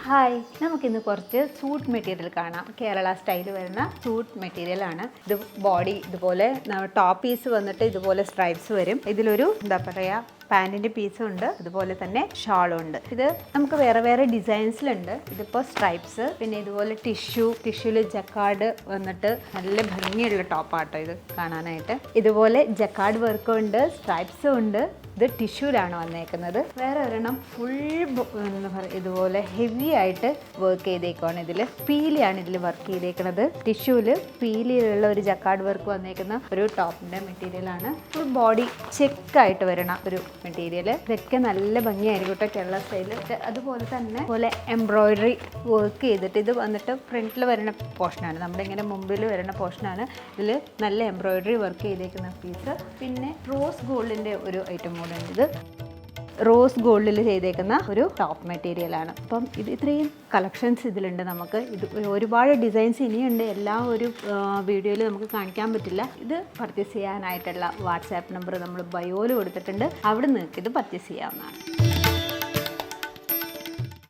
Hi, നമുക്കിന്ന് കുറച്ച് suit material കാണാം. കേരള സ്റ്റൈൽ വരുന്ന സൂട്ട് മെറ്റീരിയൽ ആണ് ഇത്. ബോഡി ഇതുപോലെ ടോപ്പ് പീസ് വന്നിട്ട് ഇതുപോലെ സ്ട്രൈപ്സ് വരും. ഇതിലൊരു എന്താ പറയുക പാൻറ്റിൻ്റെ പീസും ഉണ്ട്, അതുപോലെ തന്നെ ഷാളും ഉണ്ട്. ഇത് നമുക്ക് വേറെ വേറെ ഡിസൈൻസിലുണ്ട്. ഇതിപ്പോൾ സ്ട്രൈപ്സ്, പിന്നെ ഇതുപോലെ ടിഷ്യൂല് ജക്കാർഡ് വന്നിട്ട് നല്ല ഭംഗിയുള്ള ടോപ്പാട്ടോ ഇത് കാണാനായിട്ട്. ഇതുപോലെ ജക്കാർഡ് വർക്കും ഉണ്ട്, സ്ട്രൈപ്സും ഉണ്ട്. ഇത് ടിഷ്യൂലാണ് വന്നേക്കുന്നത്. വേറെ ഒരെണ്ണം ഫുൾ എന്താ പറയുക ഇതുപോലെ ഹെവി ആയിട്ട് വർക്ക് ചെയ്തേക്കുവാണ്. ഇതിൽ പീലിയാണ് ഇതിൽ വർക്ക് ചെയ്തേക്കുന്നത്. ടിഷ്യൂല് പീലിയിലുള്ള ഒരു ജക്കാർഡ് വർക്ക് വന്നേക്കുന്ന ഒരു ടോപ്പിൻ്റെ മെറ്റീരിയലാണ്. ഫുൾ ബോഡി ചെക്കായിട്ട് വരണ ഒരു മെറ്റീരിയൽ. ഇതൊക്കെ നല്ല ഭംഗിയായിരിക്കും കേട്ടോ കേരള സ്റ്റൈല്. അതുപോലെ തന്നെ പോലെ എംബ്രോയിഡറി വർക്ക് ചെയ്തിട്ട് ഇത് വന്നിട്ട് ഫ്രണ്ടിൽ വരുന്ന പോർഷനാണ്, നമ്മുടെ ഇങ്ങനെ മുമ്പിൽ വരുന്ന പോർഷനാണ്. ഇതിൽ നല്ല എംബ്രോയിഡറി വർക്ക് ചെയ്തേക്കുന്ന പീസ്. പിന്നെ റോസ് ഗോൾഡിൻ്റെ ഒരു ഐറ്റം കൂടെ ഉണ്ട്. ഇത് റോസ് ഗോൾഡിൽ ചെയ്തേക്കുന്ന ഒരു ടോപ്പ് മെറ്റീരിയലാണ്. അപ്പം ഇത് ഇത്രയും കളക്ഷൻസ് ഇതിലുണ്ട്. നമുക്ക് ഇത് ഒരുപാട് ഡിസൈൻസ് ഇനിയുണ്ട്. എല്ലാം ഒരു വീഡിയോയിൽ നമുക്ക് കാണിക്കാൻ പറ്റില്ല. ഇത് പർച്ചേസ് ചെയ്യാനായിട്ടുള്ള വാട്സാപ്പ് നമ്പർ നമ്മൾ ബയോയിൽ കൊടുത്തിട്ടുണ്ട്. അവിടെ നിങ്ങൾക്ക് ഇത് പർച്ചേസ് ചെയ്യാവുന്നതാണ്.